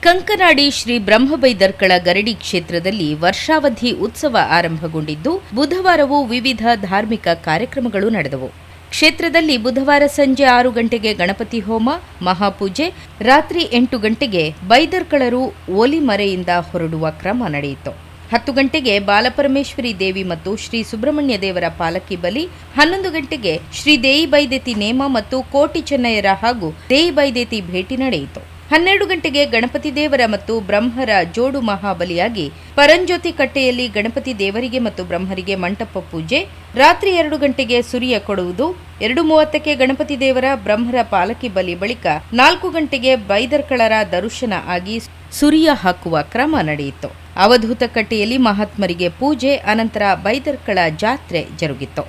ಕಂಕನಾಡಿ ಶ್ರೀ ಬ್ರಹ್ಮಬೈದರ್ಕಳ ಗರಡಿ ಕ್ಷೇತ್ರದಲ್ಲಿ ವರ್ಷಾವಧಿ ಉತ್ಸವ ಆರಂಭಗೊಂಡಿದ್ದು ಬುಧವಾರವೂ ವಿವಿಧ ಧಾರ್ಮಿಕ ಕಾರ್ಯಕ್ರಮಗಳು ನಡೆದವು. ಕ್ಷೇತ್ರದಲ್ಲಿ ಬುಧವಾರ ಸಂಜೆ 6 ಗಂಟೆಗೆ ಗಣಪತಿ ಹೋಮ, ಮಹಾಪೂಜೆ, ರಾತ್ರಿ 8 ಗಂಟೆಗೆ ಬೈದರ್ಕಳರು ಓಲಿಮರೆಯಿಂದ ಹೊರಡುವ ಕ್ರಮ ನಡೆಯಿತು. 10 ಗಂಟೆಗೆ ಬಾಲಪರಮೇಶ್ವರಿ ದೇವಿ ಮತ್ತು ಶ್ರೀ ಸುಬ್ರಹ್ಮಣ್ಯ ದೇವರ ಪಾಲಕಿ ಬಲಿ, 11 ಗಂಟೆಗೆ ಶ್ರೀ ದೇಯಿ ಬೈದೇತಿ ನೇಮ ಮತ್ತು ಕೋಟಿ ಚೆನ್ನಯ್ಯರ ಹಾಗೂ ದೇಯಿ ಬೈದೇತಿ ಭೇಟಿ ನಡೆಯಿತು. 12 ಗಂಟೆಗೆ ಗಣಪತಿ ದೇವರ ಮತ್ತು ಬ್ರಹ್ಮರ ಜೋಡು ಮಹಾಬಲಿಯಾಗಿ ಪರಂಜ್ಯೋತಿ ಕಟ್ಟೆಯಲ್ಲಿ ಗಣಪತಿ ದೇವರಿಗೆ ಮತ್ತು ಬ್ರಹ್ಮರಿಗೆ ಮಂಟಪ ಪೂಜೆ, ರಾತ್ರಿ 2 ಗಂಟೆಗೆ ಸುರಿಯ ಕೊಡುವುದು, 2:30ಕ್ಕೆ ಗಣಪತಿ ದೇವರ ಬ್ರಹ್ಮರ ಪಾಲಕಿ ಬಲಿ ಬಳಿಕ 4 ಗಂಟೆಗೆ ಬೈದರ್ಕಳರ ದರ್ಶನ ಆಗಿ ಸುರಿಯ ಹಾಕುವ ಕ್ರಮ ನಡೆಯಿತು. ಅವಧೂತ ಕಟ್ಟೆಯಲ್ಲಿ ಮಹಾತ್ಮರಿಗೆ ಪೂಜೆ, ಅನಂತರ ಬೈದರ್ಕಳ ಜಾತ್ರೆ ಜರುಗಿತು.